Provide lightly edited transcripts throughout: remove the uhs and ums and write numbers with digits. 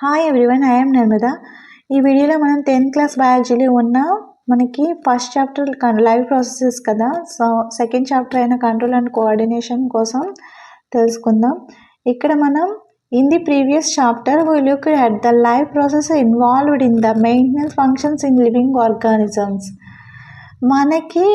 Hi everyone, I am Narmada. ఈ వీడియోలో మనం 10th క్లాస్ బయాలజీలో ఉన్న మనకి ఫస్ట్ చాప్టర్ లైవ్ ప్రాసెసెస్ కదా. సో సెకండ్ చాప్టర్ అయిన కంట్రోల్ అండ్ కోఆర్డినేషన్ కోసం తెలుసుకుందాం. ఇక్కడ మనం in the previous chapter we looked at the live process involved in the maintenance functions in living organisms. మనకి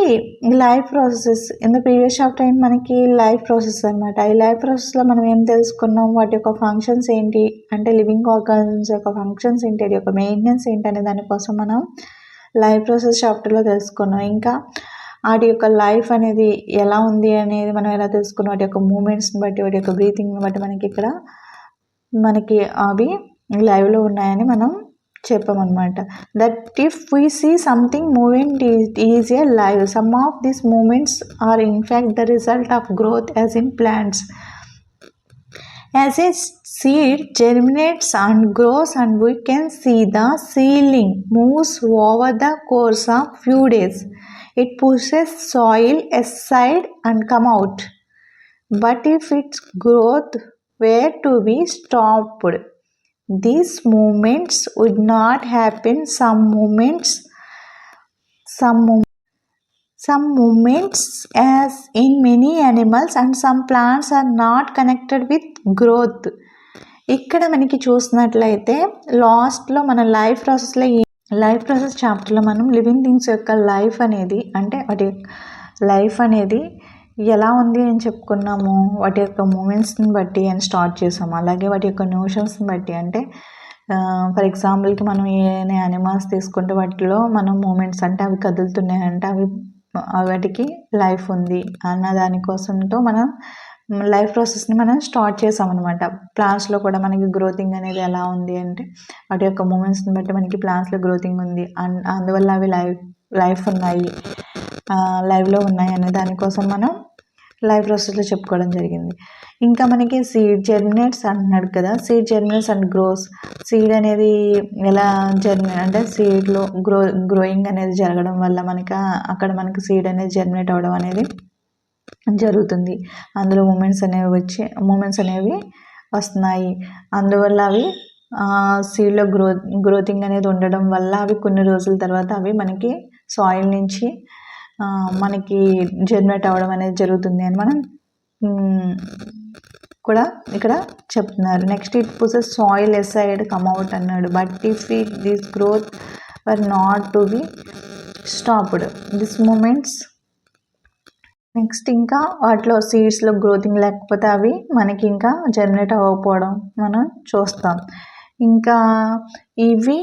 live process in the previous chapter అయిన మనకి live process అనమాట. ఈ లైవ్ ప్రాసెస్లో మనం ఏం తెలుసుకున్నాం, వాటి యొక్క ఫంక్షన్స్ ఏంటి అంటే లివింగ్ ఆర్గానిజమ్స్ యొక్క ఫంక్షన్స్ ఏంటి, వాటి యొక్క మెయింటెనెన్స్ ఏంటి అనే దానికోసం మనం లైవ్ ప్రాసెస్ చాప్టర్లో తెలుసుకున్నాం. ఇంకా వాటి యొక్క లైఫ్ అనేది ఎలా ఉంది అనేది మనం ఎలా తెలుసుకున్నాం, వాటి యొక్క మూమెంట్స్ని బట్టి, వాటి యొక్క బ్రీతింగ్ని బట్టి మనకి అవి లైవ్లో ఉన్నాయని మనం చెప్పామన్నమాట. That if we see something moment is a live, some of these moments are in fact the result of growth as in plants. As a seed germinates and grows and we can see the seedling moves over the course of few days. It pushes soil aside and come out. But if its growth were to be stopped, these movements would not happen. Some movements as in many animals and some plants are not connected with growth. ఇక్కడ మనకి చూసినట్లయితే లాస్ట్లో మన life process చాప్టర్లో మనం living things యొక్క life అనేది అంటే వాటి లైఫ్ అనేది ఎలా ఉంది అని చెప్పుకున్నాము. వాటి యొక్క మూమెంట్స్ని బట్టి అని స్టార్ట్ చేసాము. అలాగే వాటి యొక్క నోషన్స్ని బట్టి అంటే ఫర్ ఎగ్జాంపుల్కి మనం ఏ యానిమల్స్ తీసుకుంటే వాటిలో మనం మూమెంట్స్ అంటే అవి కదులుతున్నాయంటే వాటికి లైఫ్ ఉంది అన్న దానికోసంతో మనం లైఫ్ ప్రాసెస్ని మనం స్టార్ట్ చేసామన్నమాట. ప్లాంట్స్లో కూడా మనకి గ్రోతింగ్ అనేది ఎలా ఉంది అంటే వాటి యొక్క మూమెంట్స్ని బట్టి మనకి ప్లాంట్స్లో గ్రోతింగ్ ఉంది, అందువల్ల అవి లైఫ్ ఉన్నాయి, లైవ్లో ఉన్నాయి అనే దానికోసం మనం లైవ్ ప్రాసెస్లో చెప్పుకోవడం జరిగింది. ఇంకా మనకి సీడ్ జెర్మినేట్స్ అంటున్నాడు కదా, సీడ్ జెర్మినేట్స్ అండ్ గ్రోస్. సీడ్ అనేది ఎలా అంటే సీడ్లో గ్రోయింగ్ అనేది జరగడం వల్ల అక్కడ మనకి సీడ్ అనేది జెర్మినేట్ అవ్వడం అనేది జరుగుతుంది. అందులో మూమెంట్స్ అనేవి వస్తున్నాయి. అందువల్ల అవి సీడ్లో గ్రోతింగ్ అనేది ఉండడం వల్ల అవి కొన్ని రోజుల తర్వాత అవి మనకి సాయిల్ నుంచి మనకి జెర్మినేట్ అవ్వడం అనేది జరుగుతుంది అని మనం కూడా ఇక్కడ చెప్తున్నారు. Next it pushes soil aside come out అన్నాడు. But if this growth were not to be stopped this moments. Next ఇంకా వాటిలో సీడ్స్లో గ్రోతింగ్ లేకపోతే అవి మనకి ఇంకా జెర్మినేట్ అవ్వకపోవడం మనం చూస్తాం. ఇంకా ఇవి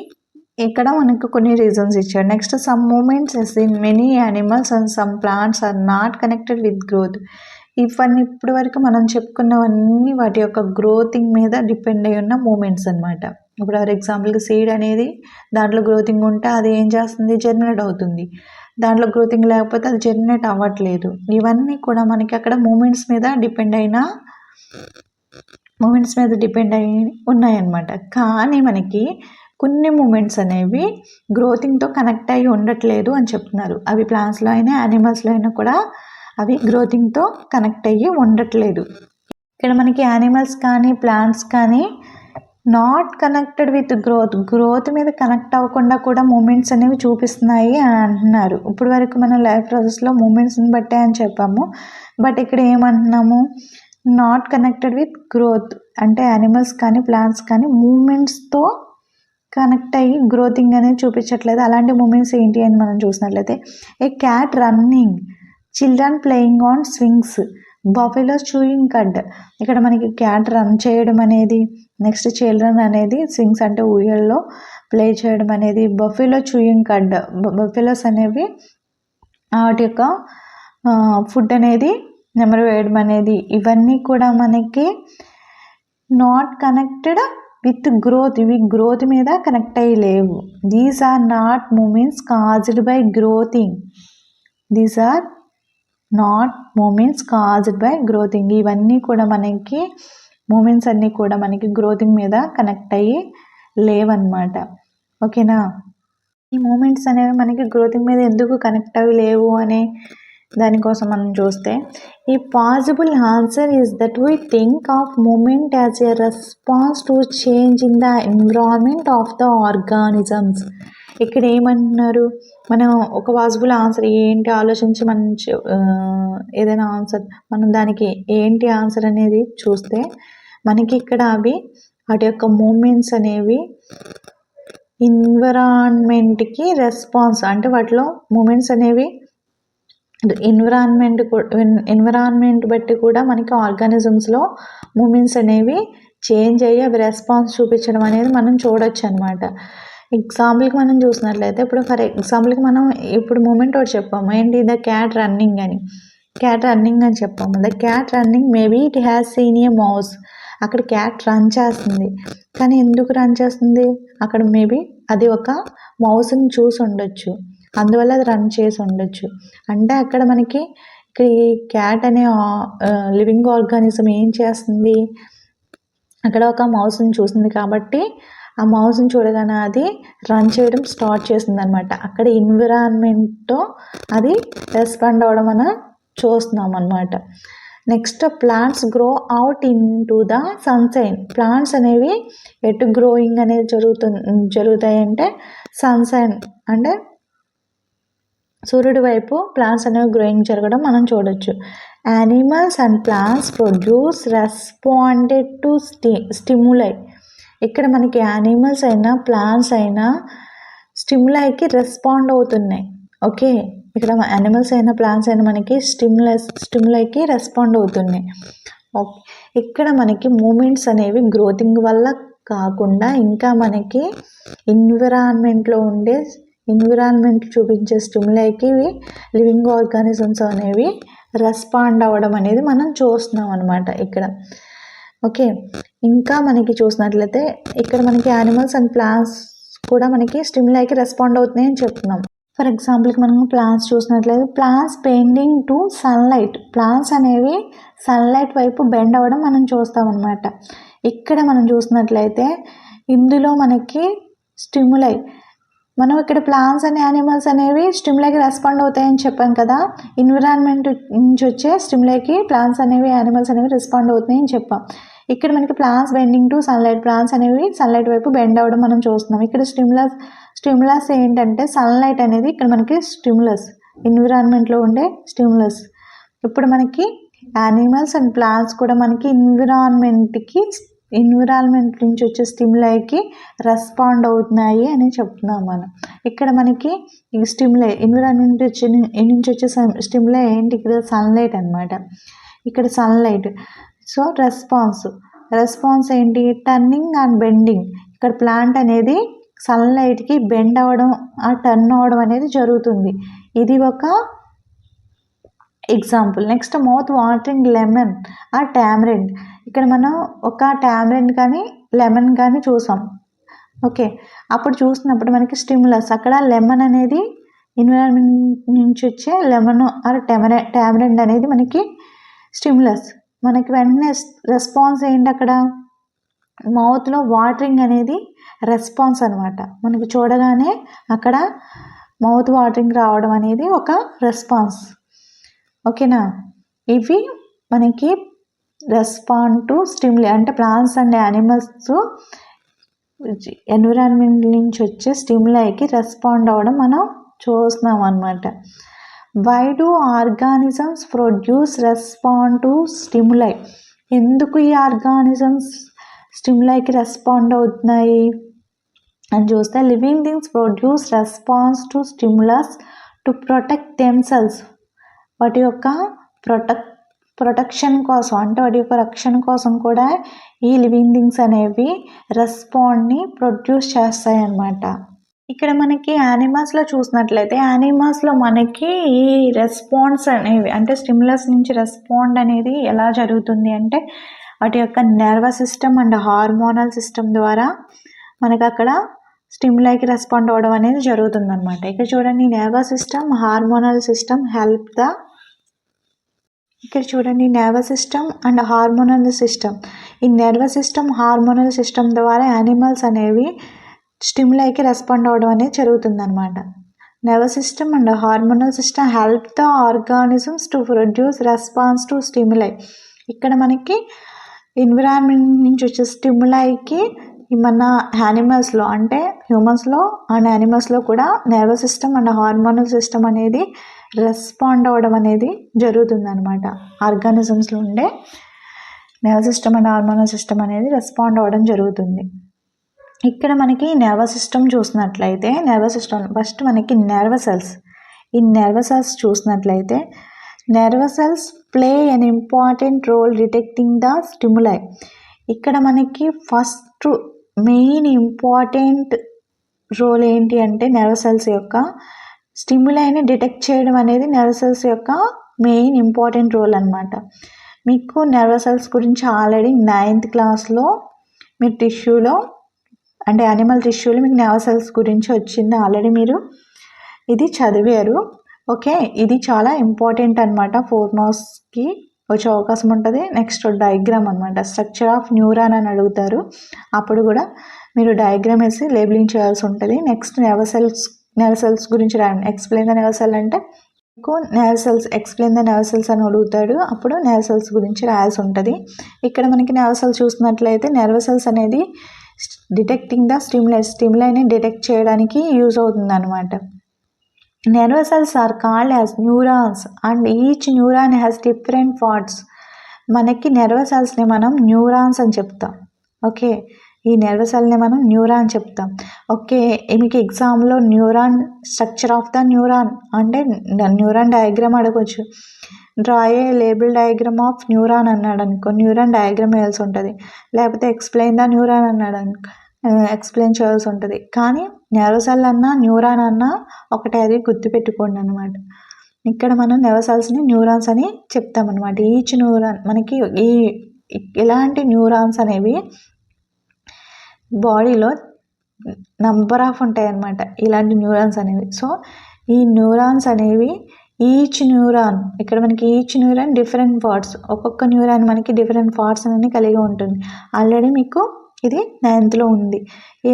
ఇక్కడ మనకు కొన్ని రీజన్స్ ఇచ్చాడు. Next some movements as in many animals and some plants are not connected with growth. ఇవన్నీ ఇప్పటి వరకు మనం చెప్పుకున్నవన్నీ వాటి యొక్క గ్రోతింగ్ మీద డిపెండ్ అయి ఉన్న మూమెంట్స్ అనమాట. ఇప్పుడు ఫర్ ఎగ్జాంపుల్గా సీడ్ అనేది దాంట్లో గ్రోతింగ్ ఉంటే అది ఏం చేస్తుంది, జెర్మినేట్ అవుతుంది. దాంట్లో గ్రోతింగ్ లేకపోతే అది జెర్మినేట్ అవ్వట్లేదు. ఇవన్నీ కూడా మనకి అక్కడ మూమెంట్స్ మీద డిపెండ్ అయి ఉన్నాయన్నమాట. కానీ మనకి కొన్ని మూమెంట్స్ అనేవి గ్రోతింగ్తో కనెక్ట్ అయ్యి ఉండట్లేదు అని చెప్తున్నారు. అవి ప్లాంట్స్లో అయినా యానిమల్స్లో అయినా కూడా అవి గ్రోతింగ్తో కనెక్ట్ అయ్యి ఉండట్లేదు. ఇక్కడ మనకి యానిమల్స్ కానీ ప్లాంట్స్ కానీ నాట్ కనెక్టెడ్ విత్ గ్రోత్ మీద కనెక్ట్ అవ్వకుండా కూడా మూమెంట్స్ అనేవి చూపిస్తున్నాయి అని అంటున్నారు. ఇప్పుడు వరకు మనం లైఫ్ ప్రాసెస్లో మూమెంట్స్ని బట్టే అని చెప్పాము. బట్ ఇక్కడ ఏమంటున్నాము, నాట్ కనెక్టెడ్ విత్ గ్రోత్ అంటే యానిమల్స్ కానీ ప్లాంట్స్ కానీ మూమెంట్స్తో కనెక్ట్ అయ్యి గ్రోతింగ్ అనేది చూపించట్లేదు. అలాంటి మూమెంట్స్ ఏంటి అని మనం చూసినట్లయితే a cat running, children playing on swings, buffalo chewing cud. ఇక్కడ మనకి క్యాట్ రన్ చేయడం అనేది, నెక్స్ట్ చిల్డ్రన్ అనేది స్వింగ్స్ అంటే ఊయల్లో ప్లే చేయడం అనేది, బఫెలో చూయింగ్ కడ్ బఫెలోస్ అనేవి వాటి యొక్క ఫుడ్ అనేది నెమరు వేయడం అనేది, ఇవన్నీ కూడా మనకి నాట్ కనెక్టెడ్ విత్ గ్రోత్. ఇవి గ్రోత్ మీద కనెక్ట్ అయ్యి లేవు. These are not movements caused by growing. ఇవన్నీ కూడా మనకి మూమెంట్స్ అన్నీ కూడా మనకి గ్రోతింగ్ మీద కనెక్ట్ అయ్యి లేవన్నమాట. ఓకేనా. ఈ మూమెంట్స్ అనేవి మనకి గ్రోతింగ్ మీద ఎందుకు కనెక్ట్ అయ్యి లేవు అనే దానికోసం మనం చూస్తే ఈ possible answer is that we think of movement as a response to change in the environment of the organisms. ఇక్కడ ఏమంటున్నారు, మనం ఒక పాసిబుల్ ఆన్సర్ ఏంటి ఆలోచించి మనం ఏదైనా ఆన్సర్ మనం దానికి ఏంటి ఆన్సర్ అనేది చూస్తే మనకి ఇక్కడ అవి వాటి యొక్క మూమెంట్స్ అనేవి ఎన్విరాన్మెంట్కి రెస్పాన్స్, అంటే వాటిలో మూమెంట్స్ అనేవి ఎన్విరాన్మెంట్ బట్టి కూడా మనకి ఆర్గానిజమ్స్లో మూమెంట్స్ అనేవి చేంజ్ అయ్యి అవి రెస్పాన్స్ చూపించడం అనేది మనం చూడొచ్చు అనమాట. ఎగ్జాంపుల్కి మనం చూసినట్లయితే ఇప్పుడు ఫర్ ఎగ్జాంపుల్కి మనం ఇప్పుడు మూమెంట్ ఒకటి చెప్పాము, ఏంటి ద క్యాట్ రన్నింగ్ అని. క్యాట్ రన్నింగ్ అని చెప్పాము. The cat running maybe it has seen a mouse. అక్కడ క్యాట్ రన్ చేస్తుంది, కానీ ఎందుకు రన్ చేస్తుంది, అక్కడ మేబీ అది ఒక మౌస్ని చూసి ఉండొచ్చు, అందువల్ల అది రన్ చేసి ఉండొచ్చు. అంటే అక్కడ మనకి ఇక్కడ ఈ క్యాట్ అనే లివింగ్ ఆర్గానిజం ఏం చేస్తుంది, అక్కడ ఒక మౌస్ని చూసింది కాబట్టి ఆ మౌస్ని చూడగానే అది రన్ చేయడం స్టార్ట్ చేసింది అనమాట. అక్కడ ఎన్విరాన్మెంట్తో అది రెస్పాండ్ అవ్వడం మనం చూస్తున్నాం అనమాట. Next plants grow out in to the sunshine. Plants అనేవి ఎటు గ్రోయింగ్ అనేది జరుగుతాయి అంటే సన్షైన్ అంటే సూర్యుడి వైపు ప్లాంట్స్ అనేవి గ్రోయింగ్ జరగడం మనం చూడొచ్చు. Animals and plants produce responded to stimuli. ఇక్కడ మనకి యానిమల్స్ అయినా ప్లాంట్స్ అయినా స్టిములైకి రెస్పాండ్ అవుతున్నాయి. ఓకే, ఇక్కడ యానిమల్స్ అయినా ప్లాంట్స్ అయినా మనకి స్టిములైకి రెస్పాండ్ అవుతున్నాయి. ఓకే, ఇక్కడ మనకి మూమెంట్స్ అనేవి గ్రోతింగ్ వల్ల కాకుండా ఇంకా మనకి ఎన్విరాన్మెంట్ చూపించే స్టిములైకి లివింగ్ ఆర్గానిజమ్స్ అనేవి రెస్పాండ్ అవ్వడం అనేది మనం చూస్తున్నాం అనమాట ఇక్కడ. ఓకే, ఇంకా మనకి చూసినట్లయితే ఇక్కడ మనకి యానిమల్స్ అండ్ ప్లాంట్స్ కూడా మనకి స్టిములైకి రెస్పాండ్ అవుతున్నాయి అని చెప్తున్నాం. ఫర్ ఎగ్జాంపుల్కి మనం ప్లాంట్స్ చూసినట్లయితే plants bending to sunlight. Plants అనేవి సన్లైట్ వైపు బెండ్ అవ్వడం మనం చూస్తాం అనమాట. ఇక్కడ మనం చూసినట్లయితే ఇందులో మనకి స్టిములై, మనం ఇక్కడ ప్లాంట్స్ అండ్ యానిమల్స్ అనేవి స్టిములైకి రెస్పాండ్ అవుతాయని చెప్పాం కదా. ఎన్విరాన్మెంట్ నుంచి వచ్చే స్టిములైకి ప్లాంట్స్ అనేవి యానిమల్స్ అనేవి రెస్పాండ్ అవుతున్నాయని చెప్పాం. ఇక్కడ మనకి plants bending to sunlight, plants అనేవి సన్లైట్ వైపు బెండ్ అవ్వడం మనం చూస్తున్నాం. ఇక్కడ స్టిములస్ ఏంటంటే సన్లైట్ అనేది ఇక్కడ మనకి స్టిములస్, ఎన్విరాన్మెంట్లో ఉండే స్టిములస్. ఇప్పుడు మనకి యానిమల్స్ అండ్ ప్లాంట్స్ కూడా మనకి ఎన్విరాన్మెంట్ నుంచి వచ్చే స్టిములైకి రెస్పాండ్ అవుతున్నాయి అని చెప్తున్నాం మనం. ఇక్కడ మనకి ఈ స్టిములై ఎన్విరాన్మెంట్ నుంచి వచ్చే స్టిములై ఏంటి, ఇక్కడ సన్లైట్ అనమాట. ఇక్కడ సన్లైట్. సో రెస్పాన్స్ ఏంటి, టర్నింగ్ అండ్ బెండింగ్. ఇక్కడ ప్లాంట్ అనేది సన్లైట్కి బెండ్ అవ్వడం, టర్న్ అవ్వడం అనేది జరుగుతుంది. ఇది ఒక example. Next mouth watering lemon or tamarind. ఇక్కడ మనం ఒక టామరెండ్ కానీ లెమన్ కానీ చూసాం. ఓకే, అప్పుడు చూసినప్పుడు మనకి స్టిములస్, అక్కడ లెమన్ అనేది ఎన్విరాన్మెంట్ నుంచి వచ్చే లెమన్ ఆర్ టామరెండ్ అనేది మనకి స్టిములస్. మనకి వెంటనే రెస్పాన్స్ ఏంటి, అక్కడ మౌత్లో వాటరింగ్ అనేది రెస్పాన్స్ అనమాట. మనకి చూడగానే అక్కడ మౌత్ వాటరింగ్ రావడం అనేది ఒక రెస్పాన్స్. ఓకేనా, ఇవి మనకి రెస్పాండ్ టు స్టిములై, అంటే ప్లాంట్స్ అండ్ యానిమల్స్ ఎన్విరాన్మెంట్ నుంచి వచ్చే స్టిములైకి రెస్పాండ్ అవ్వడం మనం చూస్తున్నాం అనమాట. Why do organisms produce respond to stimuli? ఎందుకు ఈ ఆర్గానిజమ్స్ స్టిములైకి రెస్పాండ్ అవుతున్నాయి అని చూస్తే living things produce response to stimulus to protect themselves. వాటి యొక్క ప్రొటెక్షన్ కోసం, అంటే వాటి యొక్క రక్షణ కోసం కూడా ఈ లివింగ్ థింగ్స్ అనేవి రెస్పాండ్ని ప్రొడ్యూస్ చేస్తాయి అన్నమాట. ఇక్కడ మనకి యానిమల్స్లో చూసినట్లయితే యానిమల్స్లో మనకి ఈ రెస్పాన్స్ అనేవి, అంటే స్టిములస్ నుంచి రెస్పాండ్ అనేది ఎలా జరుగుతుంది అంటే వాటి యొక్క nervous system and hormonal system ద్వారా మనకు అక్కడ స్టిములైకి రెస్పాండ్ అవ్వడం అనేది జరుగుతుంది అనమాట. ఇక్కడ చూడండి నర్వస్ సిస్టమ్, హార్మోనల్ సిస్టమ్ ఇక్కడ చూడండి nervous system and hormonal system. ఈ నర్వస్ సిస్టమ్, హార్మోనల్ సిస్టమ్ ద్వారా యానిమల్స్ అనేవి స్టిములైకి రెస్పాండ్ అవ్వడం అనేది జరుగుతుంది అనమాట. nervous system and the hormonal system help the organisms to produce response to stimuli. ఇక్కడ మనకి ఎన్విరాన్మెంట్ నుంచి వచ్చే స్టిమ్యులైకి మన యానిమల్స్లో అంటే హ్యూమన్స్లో అండ్ యానిమల్స్లో కూడా nervous system and hormonal system అనేది రెస్పాండ్ అవ్వడం అనేది జరుగుతుంది అనమాట. ఆర్గానిజమ్స్లో ఉండే nervous system and hormonal system అనేది రెస్పాండ్ అవ్వడం జరుగుతుంది. ఇక్కడ మనకి నర్వస్ సిస్టమ్ చూసినట్లయితే నర్వస్ సిస్టమ్ ఫస్ట్ మనకి నర్వస్ సెల్స్. ఈ నర్వస్ సెల్స్ చూసినట్లయితే nervous cells play an important role detecting the stimuli. ఇక్కడ మనకి ఫస్ట్ మెయిన్ ఇంపార్టెంట్ రోల్ ఏంటి అంటే నర్వస్ సెల్స్ యొక్క స్టిమ్యులైని డిటెక్ట్ చేయడం అనేది నర్వస్ సెల్స్ యొక్క మెయిన్ ఇంపార్టెంట్ రోల్ అనమాట. మీకు నర్వస్ సెల్స్ గురించి ఆల్రెడీ 9th క్లాస్లో మీరు టిష్యూలో అంటే యానిమల్ టిష్యూలో మీకు నర్వస్ సెల్స్ గురించి వచ్చింది, ఆల్రెడీ మీరు ఇది చదివారు. ఓకే, ఇది చాలా ఇంపార్టెంట్ అనమాట. 4 మార్క్స్కి వచ్చే అవకాశం ఉంటుంది. నెక్స్ట్ డయాగ్రామ్ అనమాట, స్ట్రక్చర్ ఆఫ్ న్యూరాన్ అని అడుగుతారు, అప్పుడు కూడా మీరు డయాగ్రామ్ వేసి లేబులింగ్ చేయాల్సి ఉంటుంది. నెక్స్ట్ నర్వ్ సెల్స్ గురించి రాయండి. ఎక్స్ప్లెయిన్ ద నర్వ్ సెల్ అంటే మీకు nerve cells explain the nerve cells అని అడుగుతాడు, అప్పుడు నర్వ్ సెల్స్ గురించి రాయాల్సి ఉంటుంది. ఇక్కడ మనకి నర్వ్ సెల్స్ చూసినట్లయితే నర్వ్ సెల్స్ అనేది డిటెక్టింగ్ ద స్టిమ్యులైని డిటెక్ట్ చేయడానికి యూజ్ అవుతుంది అనమాట. Nerve cells are called as neurons and each neuron has different parts. మనకి నర్వ్ సెల్స్ని మనం న్యూరాన్స్ అని చెప్తాం. ఓకే, ఈ నర్వ్ సెల్ని మనం న్యూరాన్ చెప్తాం. ఓకే, మీకు ఎగ్జామ్లో neuron structure of the neuron అంటే న్యూరాన్ డయాగ్రామ్ అడగవచ్చు. Draw A label diagram of neuron అన్నాడు అనుకో, న్యూరాన్ డయాగ్రామ్ వేయాల్సి ఉంటుంది. లేకపోతే ఎక్స్ప్లెయిన్ ద న్యూరాన్ అన్నాడు అనుకో, ఎక్స్ప్లెయిన్ చేయాల్సి ఉంటుంది. కానీ నర్వ్ సెల్ అన్నా న్యూరాన్ అన్నా ఒకటే, అది గుర్తుపెట్టుకోండి అనమాట. ఇక్కడ మనం నర్వ్ సెల్స్ని న్యూరాన్స్ అని చెప్తామన్నమాట. ఈచ్ న్యూరాన్ మనకి ఇలాంటి న్యూరాన్స్ అనేవి బాడీలో నంబర్ ఆఫ్ ఉంటాయి అన్నమాట, ఇలాంటి న్యూరాన్స్ అనేవి. సో ఈ న్యూరాన్స్ అనేవి ఈచ్ న్యూరాన్, ఇక్కడ మనకి ఈచ్ న్యూరాన్ డిఫరెంట్ పార్ట్స్, ఒక్కొక్క న్యూరాన్ మనకి డిఫరెంట్ పార్ట్స్ అన్ని కలిగి ఉంటుంది. ఆల్రెడీ మీకు ఇది 9thలో ఉంది.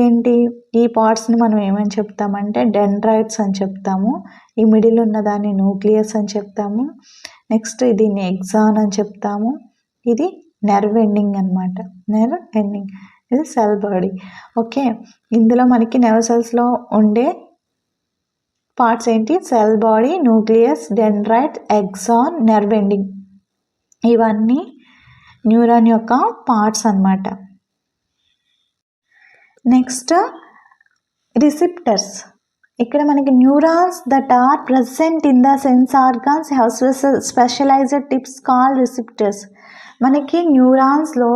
ఏంటి ఈ పార్ట్స్ని మనం ఏమని చెప్తామంటే డెండ్రైట్స్ అని చెప్తాము. ఈ మిడిల్ ఉన్నదాన్ని న్యూక్లియస్ అని చెప్తాము. నెక్స్ట్ దీన్ని ఎగ్జాన్ అని చెప్తాము. ఇది నెర్వ్ ఎండింగ్ అనమాట, నెర్వ్ ఎండింగ్. ఇది సెల్ బాడీ. ఓకే, ఇందులో మనకి నర్వ్ సెల్స్లో ఉండే పార్ట్స్ ఏంటి? Cell body, nucleus, dendrite, axon, nerve ending. ఇవన్నీ న్యూరాన్ యొక్క పార్ట్స్ అన్నమాట. Next receptors. ఇక్కడ మనకి neurons that are present in the sense organs have specialised tips called receptors. మనకి న్యూరాన్స్లో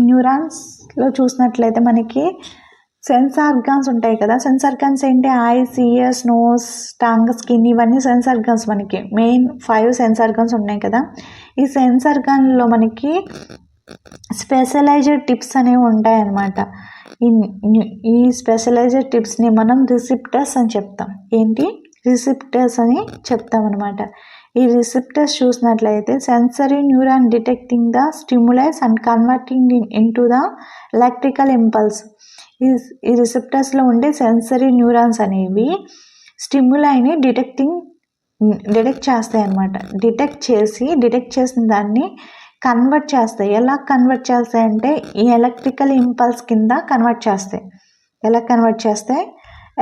న్యూరాన్స్లో చూసినట్లయితే మనకి సెన్స్ ఆర్గాన్స్ ఉంటాయి కదా. సెన్స్ ఆర్గాన్స్ ఏంటి? Eyes, ears, nose, tongue, skin, ఇవన్నీ సెన్స్ ఆర్గాన్స్. మనకి మెయిన్ 5 సెన్స్ ఆర్గాన్స్ ఉన్నాయి కదా. ఈ సెన్స్ ఆర్గాన్లో మనకి స్పెషలైజ్డ్ టిప్స్ అనేవి ఉంటాయన్నమాట. ఈ స్పెషలైజ్డ్ టిప్స్ని మనం రిసెప్టర్స్ అని చెప్తాం. ఏంటి? రిసెప్టర్స్ అని చెప్తాం అనమాట. ఈ రిసెప్టర్స్ చూసినట్లయితే sensory neuron detecting the stimulus and converting into the electrical impulse. ఈ రిసెప్టర్స్లో ఉండే సెన్సరీ న్యూరాన్స్ అనేవి స్టిమ్యులైని డిటెక్ట్ చేస్తాయి అన్నమాట. డిటెక్ట్ చేసిన దాన్ని కన్వర్ట్ చేస్తాయి. ఎలా కన్వర్ట్ చేస్తాయి అంటే ఈ ఎలక్ట్రికల్ ఇంపల్స్ కింద కన్వర్ట్ చేస్తాయి. ఎలా కన్వర్ట్ చేస్తాయి?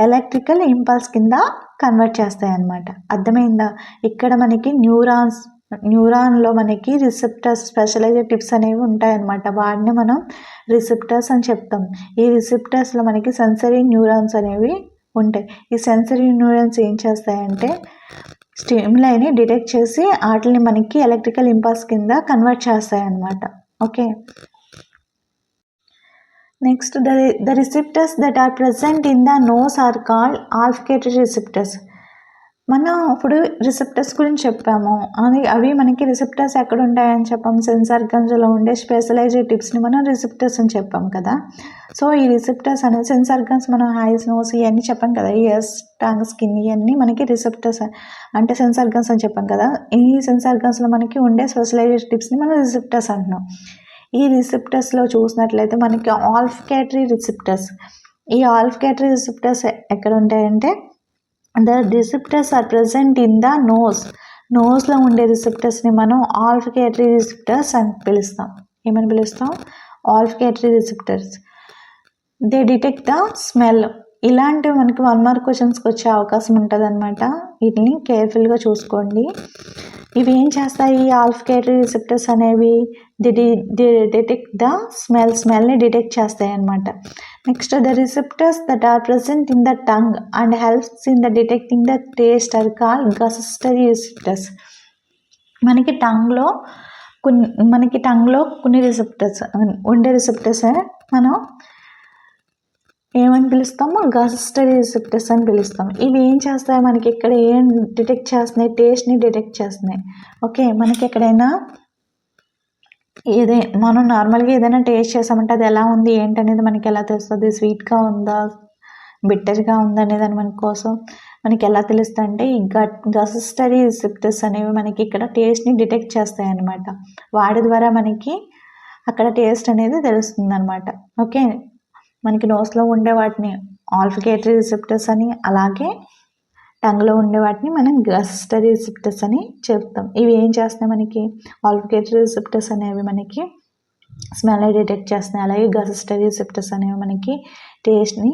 ఎలక్ట్రికల్ ఇంపల్స్ కింద కన్వర్ట్ చేస్తాయి అన్నమాట. అర్థమైందా? ఇక్కడ మనకి న్యూరాన్లో మనకి రిసెప్టర్స్, స్పెషలైజ్డ్ టిప్స్ అనేవి ఉంటాయన్నమాట. వాటిని మనం రిసెప్టర్స్ అని చెప్తాం. ఈ రిసెప్టర్స్లో మనకి సెన్సరీ న్యూరాన్స్ అనేవి ఉంటాయి. ఈ సెన్సరీ న్యూరాన్స్ ఏం చేస్తాయంటే స్టిమ్యులైని డిటెక్ట్ చేసి వాటిని మనకి ఎలక్ట్రికల్ ఇంపల్స్ కింద కన్వర్ట్ చేస్తాయి అన్నమాట. Okay, next the receptors that are present in the nose are called olfactory receptors. మనం ఇప్పుడు రిసెప్టర్స్ గురించి చెప్పాము. అవి మనకి రిసెప్టర్స్ ఎక్కడ ఉంటాయని చెప్పాము? సెన్స్ ఆర్గాన్స్లో ఉండే స్పెషలైజ్డ్ టిప్స్ని మనం రిసెప్టర్స్ అని చెప్పాము కదా. సో ఈ రిసెప్టర్స్ అనేది సెన్స్ ఆర్గాన్స్, మనం ఐస్, నోస్ ఇవన్నీ చెప్పాం కదా, ఇయర్స్, టంగ్, స్కిన్, ఇవన్నీ మనకి రిసెప్టర్స్ అంటే సెన్స్ ఆర్గాన్స్ అని చెప్పాం కదా. ఈ సెన్స్ ఆర్గాన్స్లో మనకి ఉండే స్పెషలైజ్డ్ టిప్స్ని మనం రిసెప్టర్స్ అంటున్నాం. ఈ రిసెప్టర్స్లో చూసినట్లయితే మనకి ఆల్ఫకేటరీ రిసెప్టర్స్. ఈ ఆల్ఫకేటరీ రిసెప్టర్స్ ఎక్కడ ఉంటాయంటే the receptors are present in the నోస్లో ఉండే రిసెప్టర్స్ని మనం ఆల్ఫకేటరీ రిసెప్టర్స్ అని పిలుస్తాం. ఏమని పిలుస్తాం? Olfactory receptors. They detect the smell. ఇలాంటివి మనకి 1 మార్క్ క్వశ్చన్స్కి వచ్చే అవకాశం ఉంటుంది అనమాట. వీటిని కేర్ఫుల్గా చూసుకోండి. ఇవి ఏం చేస్తాయి? ఆల్ఫకేటరీ రిసెప్టర్స్ అనేవి డిటెక్ట్ ద స్మెల్ని డిటెక్ట్ చేస్తాయి అన్నమాట. Next the receptors that are present in the tongue and helps in the detecting the taste are called gustatory receptors. మనకి టంగ్లో కొన్ని రిసెప్టర్స్ ఉండే రిసెప్టర్సే మనం ఏమని పిలుస్తాము? గస్టరీ రిసెప్టర్స్ అని పిలుస్తాం. ఇవి ఏం చేస్తాయి? మనకి ఇక్కడ ఏం డిటెక్ట్ చేస్తున్నాయి? టేస్ట్ని డిటెక్ట్ చేస్తున్నాయి. ఓకే, మనకి ఎక్కడైనా మనం నార్మల్గా ఏదైనా టేస్ట్ చేసామంటే అది ఎలా ఉంది ఏంటనేది మనకి ఎలా తెలుస్తుంది? స్వీట్గా ఉందా, బిట్టర్గా ఉందా అనేది మనకి ఎలా తెలుస్తుంది అంటే ఈ గస్టరీ రిసెప్టర్స్ అనేవి మనకి ఇక్కడ టేస్ట్ని డిటెక్ట్ చేస్తాయి అన్నమాట. వాటి ద్వారా మనకి అక్కడ టేస్ట్ అనేది తెలుస్తుంది అనమాట. ఓకే, మనకి నోస్లో ఉండే వాటిని ఆల్ఫకేటరీ రిసెప్టర్స్ అని, అలాగే టంగ్లో ఉండే వాటిని మనం గస్టరీ రిసెప్టర్స్ అని చెప్తాం. ఇవి ఏం చేస్తాయి? మనకి ఆల్ఫకేటరీ రిసెప్టర్స్ అనేవి మనకి స్మెల్ డిటెక్ట్ చేస్తున్నాయి, అలాగే గస్టరీ రిసెప్టర్స్ అనేవి మనకి టేస్ట్ని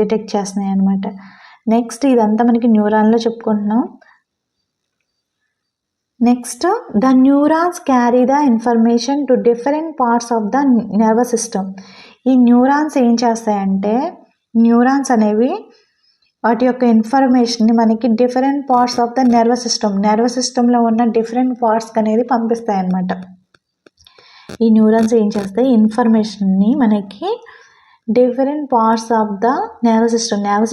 డిటెక్ట్ చేస్తున్నాయి అనమాట. నెక్స్ట్ ఇదంతా మనకి న్యూరాన్లో చెప్పుకుంటున్నాం. Next the neurons carry the information to different parts of the nervous system. ఈ న్యూరాన్స్ ఏం చేస్తాయంటే న్యూరాన్స్ అనేవి వాటి యొక్క ఇన్ఫర్మేషన్ని మనకి different parts of the nervous సిస్టంలో ఉన్న డిఫరెంట్ పార్ట్స్కి అనేది పంపిస్తాయి అన్నమాట. ఈ న్యూరాన్స్ ఏం చేస్తాయి? ఇన్ఫర్మేషన్ని మనకి different parts of the nervous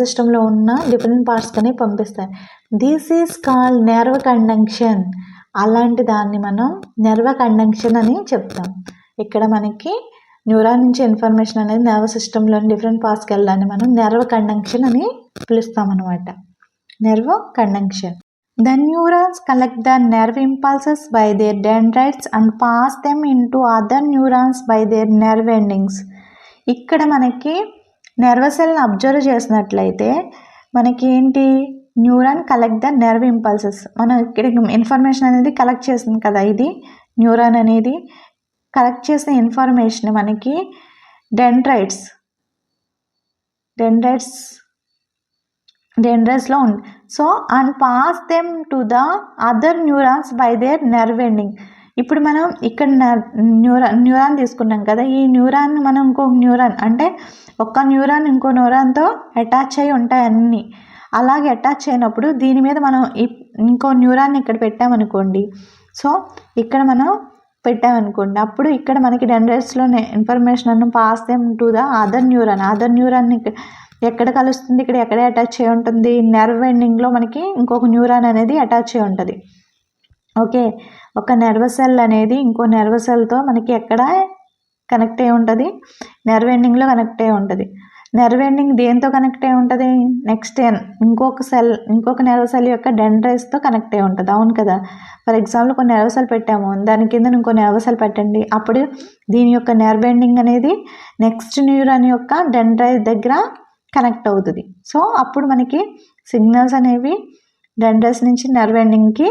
సిస్టంలో ఉన్న డిఫరెంట్ పార్ట్స్కి అనేవి పంపిస్తాయి. This is called nerve conduction. అలాంటి దాన్ని మనం నెర్వ్ కండక్షన్ అని చెప్తాం. ఇక్కడ మనకి న్యూరాన్ నుంచి ఇన్ఫర్మేషన్ అనేది నర్వస్ సిస్టంలోని డిఫరెంట్ పార్ట్స్కి వెళ్ళాలని మనం నెర్వ్ కండక్షన్ అని పిలుస్తాం అనమాట. Nerve conduction. The neurons collect the nerve impulses by their dendrites and pass them into other neurons by their nerve endings. ఇక్కడ మనకి నెర్వ్ సెల్ని అబ్జర్వ్ చేసినట్లయితే మనకి ఏంటి? Neuron collect the nerve impulses. మనం ఇక్కడ ఇన్ఫర్మేషన్ అనేది కలెక్ట్ చేస్తుంది కదా, ఇది న్యూరాన్ అనేది కలెక్ట్ చేసిన ఇన్ఫర్మేషన్ మనకి డెండ్రైట్స్లో ఉంది. So and pass them to the other neurons by their nerve ending. ఇప్పుడు మనం ఇక్కడ న్యూరాన్ తీసుకున్నాం కదా, ఈ న్యూరాన్ మనం ఇంకొక న్యూరాన్ అంటే ఒక్క న్యూరాన్ ఇంకో న్యూరాన్తో అటాచ్ అయి ఉంటాయి అన్నీ. అలాగే అటాచ్ అయినప్పుడు దీని మీద మనం ఇంకో న్యూరాన్ని ఇక్కడ పెట్టామనుకోండి. సో ఇక్కడ మనం పెట్టామనుకోండి, అప్పుడు ఇక్కడ మనకి డెండ్రైట్స్లోనే ఇన్ఫర్మేషన్ అನ್ನು pass them to the other neuron ఎక్కడ కలుస్తుంది? ఇక్కడ ఎక్కడే అటాచ్ అయి ఉంటుంది? నెర్వ్ ఎండింగ్లో మనకి ఇంకొక న్యూరాన్ అనేది అటాచ్ అయి ఉంటుంది. ఓకే, ఒక నెర్వ్ సెల్ అనేది ఇంకో నెర్వ్ సెల్తో మనకి ఎక్కడ కనెక్ట్ అయి ఉంటుంది? నెర్వ్ ఎండింగ్లో కనెక్ట్ అయి ఉంటుంది. నెర్వ్ ఎండింగ్ దేంతో కనెక్ట్ అయి ఉంటుంది? నెక్స్ట్ ఇంకొక నెర్వ్ సెల్ యొక్క డెండ్రైట్స్తో కనెక్ట్ అయి ఉంటుంది. అవును కదా. ఫర్ ఎగ్జాంపుల్ కొన్ని నెర్వ్ సెల్ పెట్టాము, దాని కింద ఇంకో నెర్వ్ సెల్ పెట్టండి, అప్పుడు దీని యొక్క నెర్వ్ ఎండింగ్ అనేది నెక్స్ట్ న్యూరాన్ యొక్క డెండ్రైట్ దగ్గర కనెక్ట్ అవుతుంది. సో అప్పుడు మనకి సిగ్నల్స్ అనేవి డెండ్రైట్స్ నుంచి నెర్వ్ ఎండింగ్కి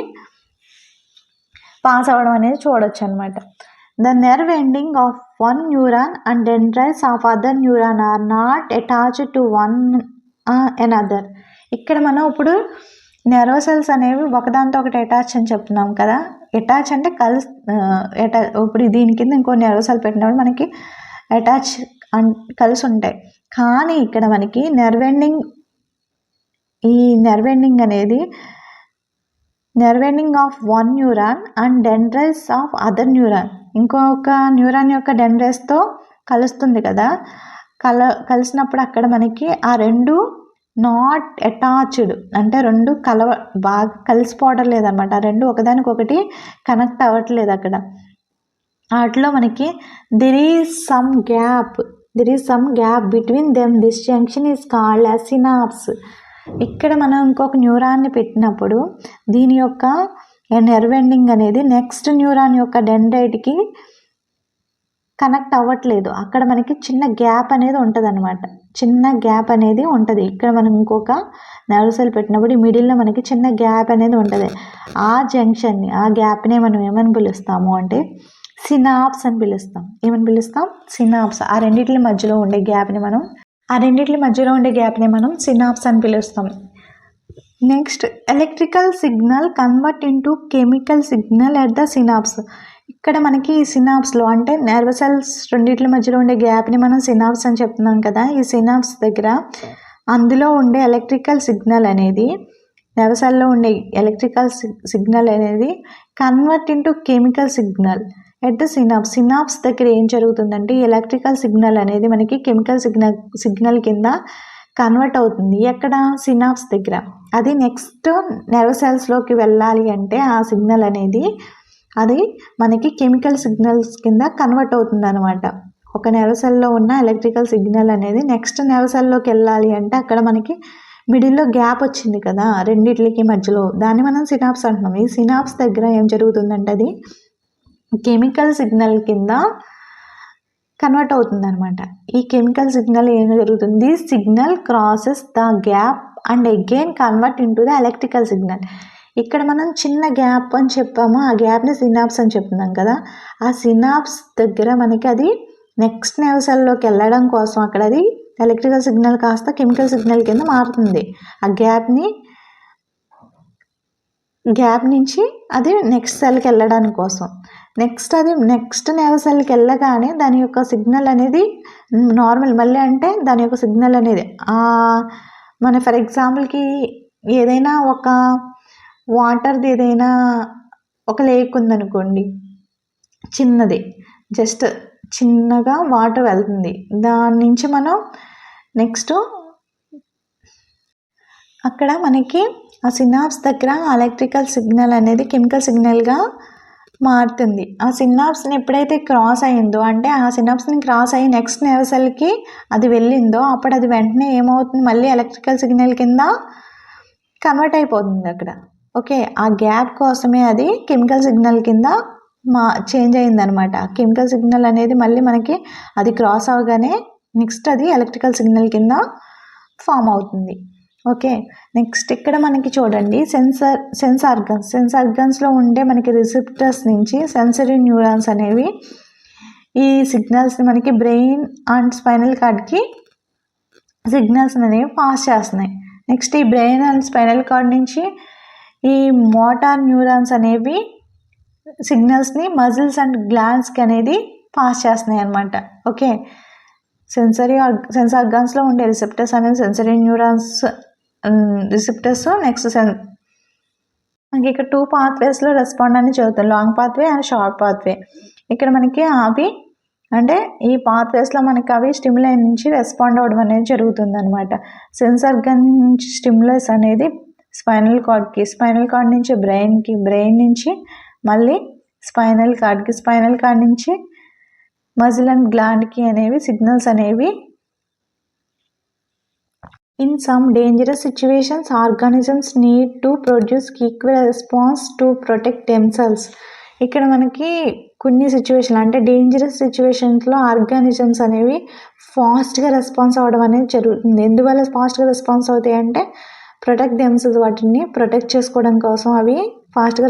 పాస్ అవ్వడం అనేది చూడొచ్చు అనమాట. The nerve ending of one neuron and dendrites of other neuron are not attached to one another. ఇక్కడ మనం ఇప్పుడు నెర్వ్ సెల్స్ అనేవి ఒకదాంతో ఒకటి అటాచ్ అని చెప్తున్నాం కదా. అటాచ్ అంటే ఇప్పుడు దీని కింద ఇంకో నెర్వ్ సెల్ పెట్టినప్పుడు మనకి అటాచ్ కలిసి ఉంటాయి. కానీ ఇక్కడ మనకి nerve ending of one neuron and dendrites of other neuron, ఇంకొక న్యూరాన్ యొక్క డెండ్రైట్స్తో కలుస్తుంది కదా. కలిసినప్పుడు అక్కడ మనకి ఆ రెండు నాట్ అటాచ్డ్ అంటే రెండు బాగా కలిసిపోవడం లేదనమాట. ఆ రెండు ఒకదానికొకటి కనెక్ట్ అవ్వట్లేదు. అక్కడ వాటిలో మనకి there is some gap between them. This junction is called as synapse. ఇక్కడ మనం ఇంకొక న్యూరాన్ని పెట్టినప్పుడు దీని యొక్క నెర్వ్ ఎండింగ్ అనేది నెక్స్ట్ న్యూరాన్ యొక్క డెండ్రైట్కి కనెక్ట్ అవ్వట్లేదు. అక్కడ మనకి చిన్న గ్యాప్ అనేది ఉంటుంది అనమాట. చిన్న గ్యాప్ అనేది ఉంటుంది. ఇక్కడ మనం ఇంకొక నర్వ్ సెల్ పెట్టినప్పుడు ఈ మిడిల్లో మనకి చిన్న గ్యాప్ అనేది ఉంటుంది. ఆ జంక్షన్ని, ఆ గ్యాప్నే మనం ఏమని పిలుస్తాము అంటే సినాప్స్ అని పిలుస్తాం. ఏమని పిలుస్తాం? సినాప్స్. ఆ రెండిట్ల మధ్యలో ఉండే గ్యాప్ని మనం సినాప్స్ అని పిలుస్తాం. Next, electrical signal convert into chemical signal at the synapse. ఇక్కడ మనకి ఈ సినాప్స్లో అంటే నర్వ్ సెల్స్ రెండిట్ల మధ్యలో ఉండే గ్యాప్ని మనం సినాప్స్ అని చెప్తున్నాం కదా. ఈ సినాప్స్ దగ్గర అందులో ఉండే ఎలక్ట్రికల్ సిగ్నల్ అనేది, నర్వ్ సెల్లో ఉండే ఎలక్ట్రికల్ సిగ్నల్ అనేది convert into chemical signal at the synapse దగ్గర ఏం జరుగుతుందంటే ఎలక్ట్రికల్ సిగ్నల్ అనేది మనకి కెమికల్ సిగ్నల్ కింద కన్వర్ట్ అవుతుంది. ఎక్కడ? సినాప్స్ దగ్గర. అది నెక్స్ట్ నర్వ్ సెల్స్లోకి వెళ్ళాలి అంటే ఆ సిగ్నల్ అనేది అది మనకి కెమికల్ సిగ్నల్స్ కింద కన్వర్ట్ అవుతుంది అనమాట. ఒక నర్వ్ సెల్లో ఉన్న ఎలక్ట్రికల్ సిగ్నల్ అనేది నెక్స్ట్ నర్వ్ సెల్లోకి వెళ్ళాలి అంటే అక్కడ మనకి మిడిల్లో గ్యాప్ వచ్చింది కదా రెండిట్లకి మధ్యలో, దాన్ని మనం సినాప్స్ అంటున్నాం. ఈ సినాప్స్ దగ్గర ఏం జరుగుతుందంటే అది కెమికల్ సిగ్నల్ కింద కన్వర్ట్ అవుతుంది అనమాట. ఈ కెమికల్ సిగ్నల్ ఏం జరుగుతుంది? Signal crosses the gap and again convert into the electrical signal. ఇక్కడ మనం చిన్న గ్యాప్ అని చెప్పాము, ఆ గ్యాప్ని సినాప్స్ అని చెప్తున్నాం కదా. ఆ సినాప్స్ దగ్గర మనకి అది నెక్స్ట్ నర్వ్ సెల్లోకి వెళ్ళడం కోసం అక్కడ అది ఎలక్ట్రికల్ సిగ్నల్ కాస్త కెమికల్ సిగ్నల్ కింద మారుతుంది. ఆ గ్యాప్ నుంచి అది నెక్స్ట్ సెల్కి వెళ్ళడానికి కోసం. అది నెక్స్ట్ నర్వ్ సెల్కి వెళ్ళగానే దాని యొక్క సిగ్నల్ అనేది నార్మల్ మళ్ళీ అంటే దాని యొక్క సిగ్నల్ అనేది మన ఫర్ ఎగ్జాంపుల్కి ఏదైనా ఒక వాటర్ది ఏదైనా ఒక లేక్ ఉందనుకోండి, చిన్నది, జస్ట్ చిన్నగా వాటర్ వెళ్తుంది. దాని నుంచి మనం నెక్స్ట్ అక్కడ మనకి ఆ సినాప్స్ దగ్గర ఎలక్ట్రికల్ సిగ్నల్ అనేది కెమికల్ సిగ్నల్గా మారుతుంది. ఆ సినాప్స్ని ఎప్పుడైతే క్రాస్ అయ్యిందో అంటే ఆ సినాప్స్ని క్రాస్ అయ్యి నెక్స్ట్ నర్వ్ సెల్కి అది వెళ్ళిందో అప్పుడు అది వెంటనే ఏమవుతుంది? మళ్ళీ ఎలక్ట్రికల్ సిగ్నల్ కింద కన్వర్ట్ అయిపోతుంది అక్కడ. ఓకే, ఆ గ్యాప్ కోసమే అది కెమికల్ సిగ్నల్ కింద చేంజ్ అయిందనమాట. కెమికల్ సిగ్నల్ అనేది మళ్ళీ మనకి అది క్రాస్ అవగానే నెక్స్ట్ అది ఎలక్ట్రికల్ సిగ్నల్ కింద ఫామ్ అవుతుంది. ఓకే, నెక్స్ట్ ఇక్కడ మనకి చూడండి సెన్స్ ఆర్గన్స్లో ఉండే మనకి రిసెప్టర్స్ నుంచి సెన్సరీ న్యూరాన్స్ అనేవి ఈ సిగ్నల్స్ని మనకి బ్రెయిన్ అండ్ స్పైనల్ కార్డ్కి సిగ్నల్స్ అనేవి పాస్ చేస్తున్నాయి. నెక్స్ట్ ఈ బ్రెయిన్ అండ్ స్పైనల్ కార్డ్ నుంచి ఈ మోటార్ న్యూరాన్స్ అనేవి సిగ్నల్స్ని మజిల్స్ అండ్ గ్లాండ్స్కి అనేది పాస్ చేస్తున్నాయి అన్నమాట. ఓకే, సెన్స్ ఆర్గాన్స్లో ఉండే రిసెప్టర్స్ అనేవి సెన్సరీ న్యూరాన్స్ రిసెప్టర్స్. నెక్స్ట్ మనకి ఇక్కడ 2 పాత్వేస్లో రెస్పాండ్ అని చదువుతాం, long pathway and short pathway. ఇక్కడ మనకి అవి అంటే ఈ పాత్వేస్లో మనకి అవి స్టిమ్యులై నుంచి రెస్పాండ్ అవ్వడం అనేది జరుగుతుంది అనమాట. సెన్స్ ఆర్గన్ నుంచి స్టిమ్యులస్ అనేది స్పైనల్ కార్డ్ నుంచి బ్రెయిన్ నుంచి మళ్ళీ స్పైనల్ కార్డ్ నుంచి మజిల్ అండ్ గ్లాండ్కి అనేవి సిగ్నల్స్ అనేవి. In some dangerous situations, organisms need to produce quick response to protect themselves. ఇక్కడ మనకి కొన్ని సిచ్యువేషన్లు అంటే డేంజరస్ సిచ్యువేషన్స్లో ఆర్గానిజమ్స్ అనేవి ఫాస్ట్గా రెస్పాన్స్ అవ్వడం అనేది జరుగుతుంది. ఎందువల్ల ఫాస్ట్గా రెస్పాన్స్ అవుతాయి అంటే ప్రొటెక్ట్ దెమ్సెల్స్, వాటిని ప్రొటెక్ట్ చేసుకోవడం కోసం అవి ఫాస్ట్గా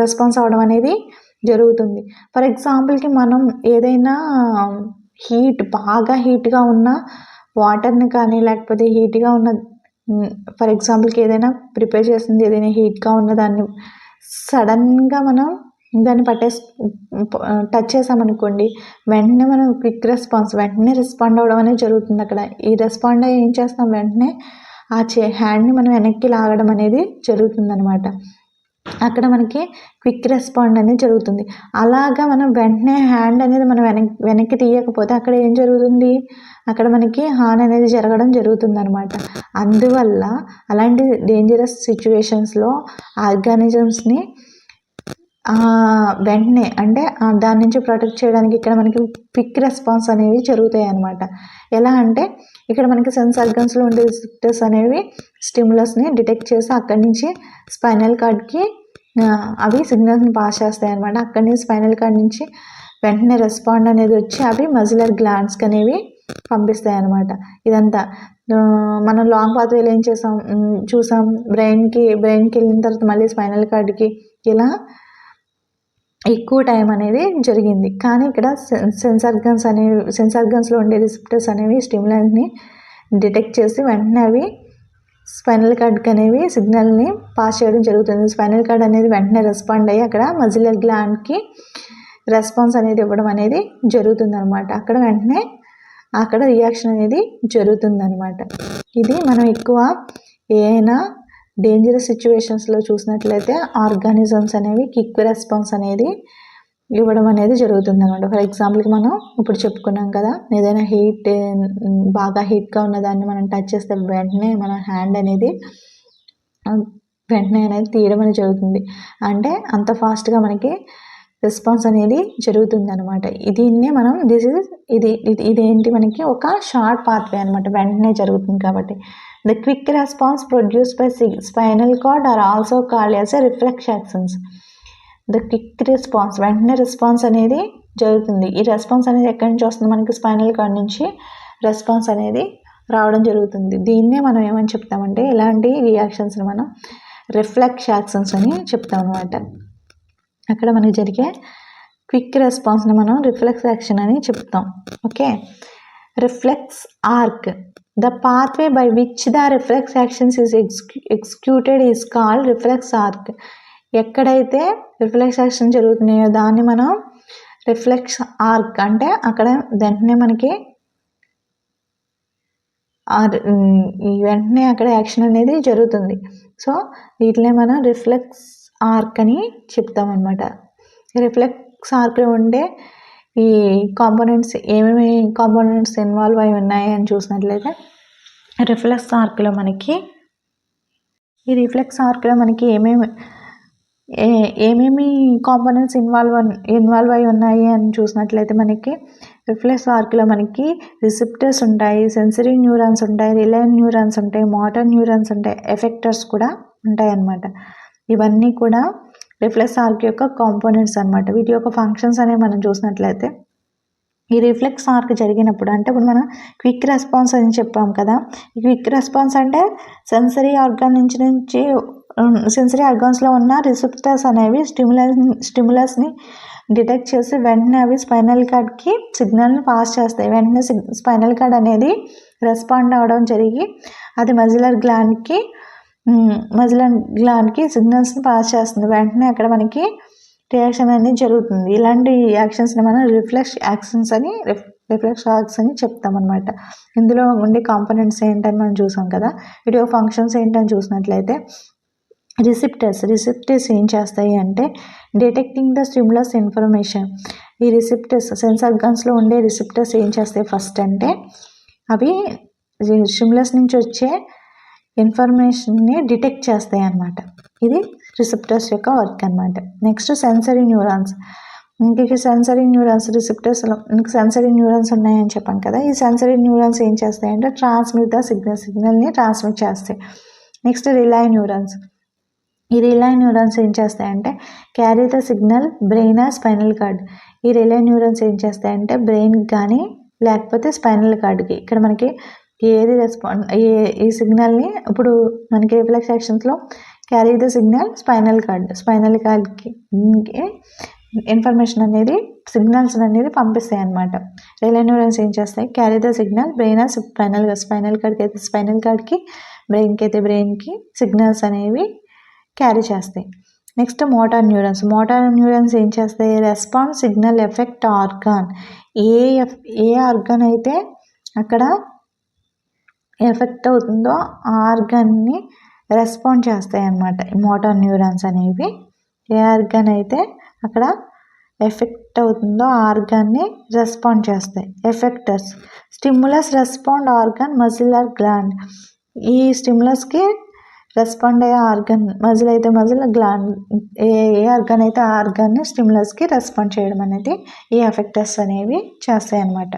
రెస్పాన్స్ అవ్వడం అనేది జరుగుతుంది. ఫర్ ఎగ్జాంపుల్కి మనం ఏదైనా బాగా హీట్గా ఉన్న వాటర్ని కానీ లేకపోతే హీట్గా ఉన్న ఫర్ ఎగ్జాంపుల్కి ఏదైనా ప్రిపేర్ చేసింది ఏదైనా హీట్గా ఉన్న దాన్ని సడన్గా మనం దాన్ని టచ్ చేసామనుకోండి, వెంటనే మనం క్విక్ రెస్పాన్స్ వెంటనే రెస్పాండ్ అవ్వడం అనేది జరుగుతుంది. అక్కడ ఈ రెస్పాండ్ అయ్యి ఏం చేస్తాం, వెంటనే ఆ హ్యాండ్ని మనం వెనక్కి లాగడం అనేది జరుగుతుంది అనమాట. అక్కడ మనకి క్విక్ రెస్పాండ్ అనేది జరుగుతుంది. అలాగా మనం వెంటనే హ్యాండ్ అనేది మనం వెనక్కి తీయకపోతే అక్కడ ఏం జరుగుతుంది, అక్కడ మనకి హార్మ్ అనేది జరగడం జరుగుతుంది అనమాట. అందువల్ల అలాంటి డేంజరస్ సిచ్యువేషన్స్లో ఆర్గానిజమ్స్ని వెంటనే అంటే దాని నుంచి ప్రొటెక్ట్ చేయడానికి ఇక్కడ మనకి క్విక్ రెస్పాన్స్ అనేవి జరుగుతాయి అన్నమాట. ఎలా అంటే ఇక్కడ మనకి సెన్స్ ఆర్గన్స్లో ఉండే రిసెప్టర్స్ అనేవి స్టిమ్యులస్ని డిటెక్ట్ చేసి అక్కడి నుంచి స్పైనల్ కార్డ్కి అవి సిగ్నల్స్ని పాస్ చేస్తాయి అన్నమాట. అక్కడి నుంచి స్పైనల్ కార్డ్ నుంచి వెంటనే రెస్పాండ్ అనేది వచ్చి అవి మజిలర్ గ్లాండ్స్కి అనేవి పంపిస్తాయి అన్నమాట. ఇదంతా మనం లాంగ్ పాత్వేలో ఏం చూసాం బ్రెయిన్కి వెళ్ళిన తర్వాత మళ్ళీ స్పైనల్ కార్డ్కి ఇలా ఎక్కువ టైం అనేది జరిగింది. కానీ ఇక్కడ సెన్సార్ గన్స్లో ఉండే రిసెప్టర్స్ అనేవి స్టిమ్యులస్ని డిటెక్ట్ చేసి వెంటనే అవి స్పైనల్ కార్డ్కి అనేవి సిగ్నల్ని పాస్ చేయడం జరుగుతుంది. స్పైనల్ కార్డ్ అనేది వెంటనే రెస్పాండ్ అయ్యి అక్కడ మజిలర్ గ్లాండ్కి రెస్పాన్స్ అనేది ఇవ్వడం అనేది జరుగుతుంది అనమాట. అక్కడ రియాక్షన్ అనేది జరుగుతుంది అనమాట. ఇది మనం ఎక్కువ ఏదైనా డేంజరస్ సిచ్యువేషన్స్లో చూసినట్లయితే ఆర్గానిజమ్స్ అనేవి క్విక్ రెస్పాన్స్ అనేది ఇవ్వడం అనేది జరుగుతుంది అనమాట. ఫర్ ఎగ్జాంపుల్కి మనం ఇప్పుడు చెప్పుకున్నాం కదా, ఏదైనా బాగా హీట్గా ఉన్నదాన్ని మనం టచ్ చేస్తే వెంటనే మన హ్యాండ్ అనేది తీయడం అనేది జరుగుతుంది. అంటే అంత ఫాస్ట్గా మనకి రెస్పాన్స్ అనేది జరుగుతుంది అనమాట. దీన్నే మనం ఇదేంటి మనకి ఒక షార్ట్ పాత్వే అనమాట, వెంటనే జరుగుతుంది కాబట్టి. The quick response produce by spinal card or also called as reflex actions. The quick response, వెంటనే రెస్పాన్స్ అనేది జరుగుతుంది. ఈ రెస్పాన్స్ అనేది ఎక్కడి నుంచి వస్తుంది, మనకి స్పైనల్ కార్డ్ నుంచి రెస్పాన్స్ అనేది రావడం జరుగుతుంది. దీన్నే మనం ఏమని చెప్తామంటే ఇలాంటి రియాక్షన్స్ని మనం రిఫ్లెక్స్ యాక్షన్స్ అని చెప్తాం అనమాట. అక్కడ మనకి జరిగే క్విక్ రెస్పాన్స్ని మనం రిఫ్లెక్స్ యాక్షన్ అని చెప్తాం. Okay, reflex arc. The pathway by which the reflex actions is executed is called reflex arc. ఎక్కడైతే రిఫ్లెక్స్ యాక్షన్ జరుగుతున్నాయో దాన్ని మనం రిఫ్లెక్స్ ఆర్క్ అంటే అక్కడ వెంటనే మనకి అక్కడ యాక్షన్ అనేది జరుగుతుంది. సో వీటినే మనం రిఫ్లెక్స్ ఆర్క్ అని చెప్తామన్నమాట. రిఫ్లెక్స్ ఆర్క్లో ఉండే ఈ కాంపోనెంట్స్, ఏమేమి కాంపోనెంట్స్ ఇన్వాల్వ్ అయి ఉన్నాయి అని చూసినట్లయితే రిఫ్లెక్స్ ఆర్క్లో మనకి ఏమేమి కాంపోనెంట్స్ ఇన్వాల్వ్ అయి ఉన్నాయి అని చూసినట్లయితే మనకి రిఫ్లెక్స్ ఆర్క్లో మనకి రిసెప్టర్స్ ఉంటాయి, సెన్సరీ న్యూరాన్స్ ఉంటాయి, రిలే న్యూరాన్స్ ఉంటాయి, మోటార్ న్యూరాన్స్ ఉంటాయి, ఎఫెక్టర్స్ కూడా ఉంటాయి అన్నమాట. ఇవన్నీ కూడా రిఫ్లెక్స్ ఆర్క్ యొక్క కాంపోనెంట్స్ అనమాట. వీటి యొక్క ఫంక్షన్స్ అనేవి మనం చూసినట్లయితే ఈ రిఫ్లెక్స్ ఆర్క్ జరిగినప్పుడు, అంటే ఇప్పుడు మనం క్విక్ రెస్పాన్స్ అని చెప్పాం కదా, ఈ క్విక్ రెస్పాన్స్ అంటే సెన్సరీ ఆర్గాన్స్లో ఉన్న రిసెప్టర్స్ అనేవి స్టిమ్యులస్ని డిటెక్ట్ చేసి వెంటనే అవి స్పైనల్ కార్డ్కి సిగ్నల్ని పాస్ చేస్తాయి. వెంటనే స్పైనల్ కార్డ్ అనేది రెస్పాండ్ అవ్వడం జరిగి అది మజిలర్ గ్లాండ్కి సిగ్నల్స్ని పాస్ చేస్తుంది. వెంటనే అక్కడ మనకి రియాక్షన్ అనేది జరుగుతుంది. ఇలాంటి యాక్షన్స్ని మనం రిఫ్లెక్స్ ఆర్క్స్ అని చెప్తామన్నమాట. ఇందులో ఉండే కాంపోనెంట్స్ ఏంటని మనం చూసాం కదా. వీడియో ఫంక్షన్స్ ఏంటని చూసినట్లయితే రిసెప్టర్స్ ఏం చేస్తాయి అంటే డిటెక్టింగ్ ద స్టిమ్యులస్ ఇన్ఫర్మేషన్. ఈ రిసెప్టర్స్ సెన్సార్ గన్స్లో ఉండే రిసెప్టర్స్ ఏం చేస్తాయి ఫస్ట్ అంటే అవి స్టిమ్యులస్ నుంచి వచ్చే ఇన్ఫర్మేషన్ని డిటెక్ట్ చేస్తాయి అన్నమాట. ఇది రిసెప్టర్స్ యొక్క వర్క్ అనమాట. Next sensory neurons. ఇంక సెన్సరీ న్యూరాన్స్ రిసెప్టర్స్లో ఇంక సెన్సరీ న్యూరాన్స్ ఉన్నాయని చెప్పాం కదా. ఈ సెన్సరీ న్యూరాన్స్ ఏం చేస్తాయంటే ట్రాన్స్మిట్ ద సిగ్నల్ని ట్రాన్స్మిట్ చేస్తాయి. Next relay neurons. ఈ రిలే న్యూరాన్స్ ఏం చేస్తాయంటే carry the signal brain or spinal cord. ఈ రిలే న్యూరాన్స్ ఏం చేస్తాయంటే బ్రెయిన్కి కానీ లేకపోతే స్పైనల్ కార్డ్కి, ఇక్కడ మనకి ఏది ఈ సిగ్నల్ని ఇప్పుడు మనకి రిఫ్లెక్స్ యాక్షన్స్లో క్యారీ ద సిగ్నల్ స్పైనల్ కార్డ్కి ఇన్ఫర్మేషన్ అనేది సిగ్నల్స్ అనేది పంపిస్తాయి అన్నమాట. రిలే న్యూరాన్స్ ఏం చేస్తాయి carry the signal brain or spinal కార్డ్కి అయితే స్పైనల్ కార్డ్కి, బ్రెయిన్కి అయితే బ్రెయిన్కి సిగ్నల్స్ అనేవి క్యారీ చేస్తాయి. నెక్స్ట్ మోటార్ న్యూరాన్స్ ఏం చేస్తాయి రెస్పాన్స్ సిగ్నల్ ఎఫెక్ట్ ఆర్గాన్. ఏ ఆర్గాన్ అయితే అక్కడ ఎఫెక్ట్ అవుతుందో ఆ ఆర్గాన్ని రెస్పాండ్ చేస్తాయి అన్నమాట. మోటార్ న్యూరాన్స్ అనేవి ఏ ఆర్గాన్ అయితే అక్కడ ఎఫెక్ట్ అవుతుందో ఆ ఆర్గాన్ని రెస్పాండ్ చేస్తాయి. Effectors stimulus respond organ muscle or gland. ఈ స్టిమ్యులస్కి రెస్పాండ్ అయ్యే ఆర్గాన్ మజిల్ అయితే మజిల్, గ్లాండ్ ఏ ఆర్గాన్ అయితే ఆ ఆర్గాన్ని స్టిమ్యులస్కి రెస్పాండ్ చేయడం అనేది ఈ ఎఫెక్టర్స్ అనేవి చేస్తాయి అన్నమాట.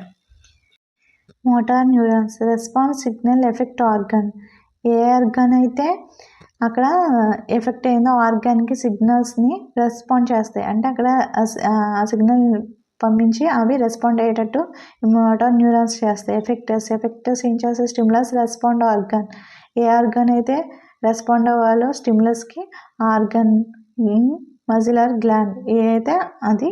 Motor neurons response signal effect organ. ఏ ఆర్గాన్ అయితే అక్కడ ఎఫెక్ట్ అయిందో ఆర్గాన్కి సిగ్నల్స్ని రెస్పాండ్ చేస్తాయి. అంటే అక్కడ ఆ సిగ్నల్ పంపించి అవి రెస్పాండ్ అయ్యేటట్టు మోటార్ న్యూరాన్స్ చేస్తాయి. ఎఫెక్టర్స్ ఏం చేస్తాయి, స్టిమ్యులస్ రెస్పాండ్ ఆర్గాన్. ఏ ఆర్గాన్ అయితే రెస్పాండ్ అవ్వాలో స్టిమ్యులస్కి ఆర్గాన్ మజిలర్ గ్లాండ్ ఏదైతే అది.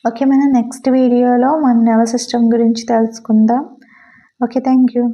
ఓకే, మనం నెక్స్ట్ వీడియోలో మన నర్వస్ సిస్టమ్ గురించి తెలుసుకుందాం. Okay, thank you.